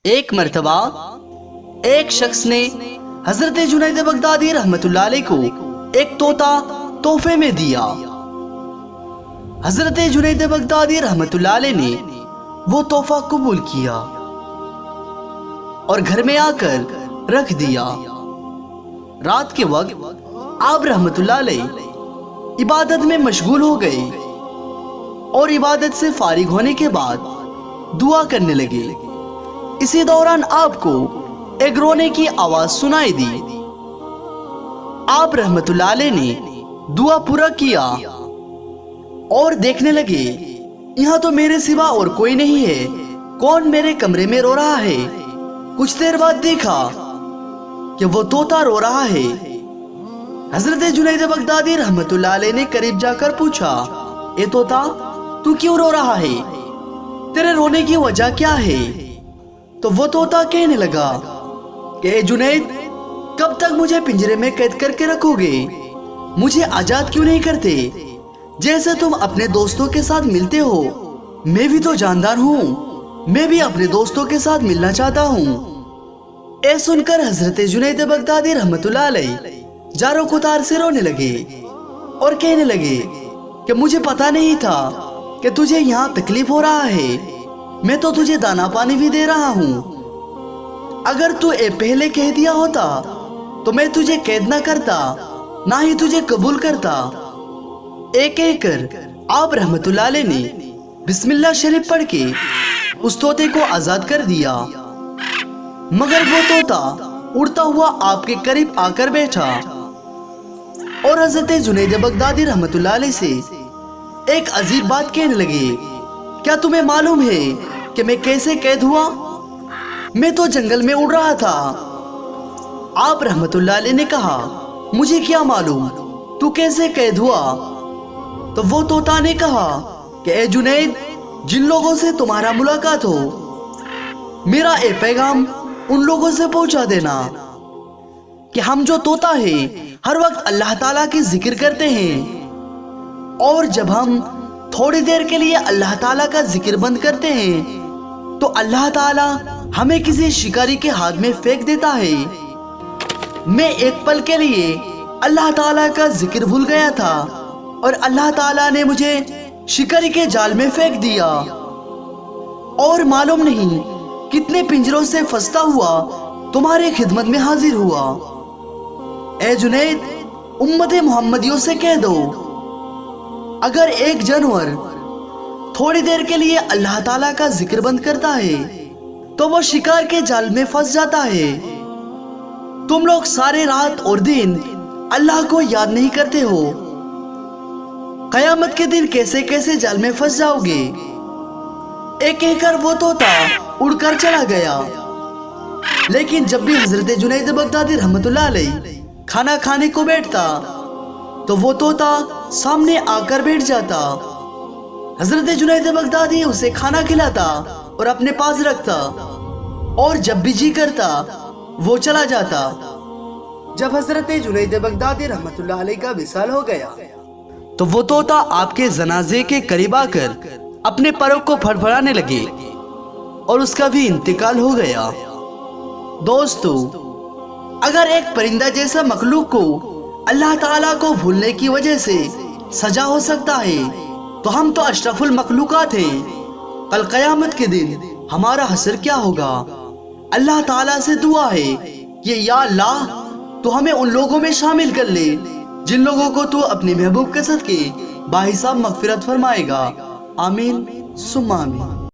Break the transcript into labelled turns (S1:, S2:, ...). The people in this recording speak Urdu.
S1: ایک مرتبہ ایک شخص نے حضرت جنید بغدادی رحمتullah علیہ کو ایک طوطا تحفے میں دیا۔ حضرت جنید بغدادی رحمتullah علیہ نے وہ تحفہ قبول کیا اور گھر میں آ کر رکھ دیا۔ رات کے وقت آپ رحمتullah علیہ عبادت میں مشغول ہو گئے اور عبادت سے فارغ ہونے کے بعد دعا کرنے لگے۔ اسی دوران آپ کو ایک رونے کی آواز سنائی دی۔ آپ رحمتullah علیہ نے دعا پورا کیا اور دیکھنے لگے یہاں تو میرے سوا اور کوئی نہیں ہے، کون میرے کمرے میں رو رہا ہے؟ کچھ دیر بعد دیکھا کہ وہ طوطا رو رہا ہے۔ حضرت جنید بغدادی رحمتullah علیہ نے قریب جا کر پوچھا، اے طوطا تو کیوں رو رہا ہے؟ تیرے رونے کی وجہ کیا ہے؟ تو وہ طوطا کہنے لگا کہ اے جنید، کب تک مجھے پنجرے میں قید کر کے رکھو گے؟ مجھے آزاد کیوں نہیں کرتے؟ جیسے تم اپنے دوستوں کے ساتھ ملتے ہو، میں بھی تو جاندار ہوں، میں بھی اپنے دوستوں کے ساتھ ملنا چاہتا ہوں۔ اے سن کر حضرت جنید بغدادی رحمتullah علیہ جارو کتار سے رونے لگے اور کہنے لگے کہ مجھے پتا نہیں تھا کہ تجھے یہاں تکلیف ہو رہا ہے، میں تو تجھے دانا پانی بھی دے رہا ہوں۔ اگر تو پہلے کہہ دیا ہوتا تو میں تجھے قید نہ کرتا، نہ ہی تجھے قبول کرتا۔ ایک ایک کر آپ رحمتullah علیہ نے بسم اللہ شریف پڑھ کے اس طوطے کو آزاد کر دیا، مگر وہ طوطا اڑتا ہوا آپ کے قریب آ کر بیٹھا اور حضرت جنید بغدادی رحمتullah علیہ سے ایک عجیب بات کہنے لگے، کیا تمہیں معلوم ہے کہ میں کیسے قید ہوا؟ میں تو جنگل میں اڑ رہا تھا۔ آپ رحمتullah علیہ نے کہا، مجھے کیا معلوم تو کیسے قید ہوا؟ تو وہ طوطا نے کہا کہ اے جنید، جن لوگوں سے تمہارا ملاقات ہو، میرا پیغام ان لوگوں سے پہنچا دینا کہ ہم جو طوطا ہے ہر وقت اللہ تعالیٰ کی ذکر کرتے ہیں، اور جب ہم تھوڑی دیر کے لیے اللہ تعالیٰ کا ذکر بند کرتے ہیں تو اللہ تعالیٰ ہمیں کسی شکاری کے ہاتھ میں پھینک دیتا ہے۔ میں ایک پل کے لیے اللہ تعالیٰ کا ذکر بھول گیا تھا اور اللہ تعالیٰ نے مجھے شکاری کے جال میں پھینک دیا، اور معلوم نہیں کتنے پنجروں سے پھنستا ہوا تمہاری خدمت میں حاضر ہوا۔ اے جنید، امت محمدیوں سے کہہ دو، اگر ایک جانور تھوڑی دیر کے لیے اللہ تعالیٰ کا ذکر بند کرتا ہے تو وہ شکار کے جال میں پھنس جاتا ہے۔ تم لوگ سارے رات اور دن اللہ کو یاد نہیں کرتے ہو، قیامت کے دن کیسے کیسے جال میں پھنس جاؤ گے۔ ایک کہہ کر وہ طوطا اڑ کر چلا گیا، لیکن جب بھی حضرت جنید بغدادی رحمتullah علیہ کھانا کھانے کو بیٹھتا تو وہ طوطا سامنے آ کر بیٹھ جاتا۔ حضرت جنید بغدادی اسے کھانا کھلاتا اور اپنے پاس رکھتا، اور جب بھی جی کرتا وہ چلا جاتا۔ جب حضرت جنید بغدادی رحمتullah علیہ کا وصال ہو گیا تو وہ طوطا آپ کے جنازے کے قریب آ کر اپنے پروں کو پھڑپھڑانے لگے اور اس کا بھی انتقال ہو گیا۔ دوستو، اگر ایک پرندہ جیسا مخلوق کو اللہ تعالیٰ کو بھولنے کی وجہ سے سزا ہو سکتا ہے تو ہم تو اشرف المخلوقات ہیں۔ کل قیامت کے دن ہمارا حشر کیا ہوگا؟ اللہ تعالیٰ سے دعا ہے کہ یا اللہ تو ہمیں ان لوگوں میں شامل کر لے جن لوگوں کو تو اپنے محبوب کے صدقے باحساب مغفرت فرمائے گا۔ آمین ثم آمین۔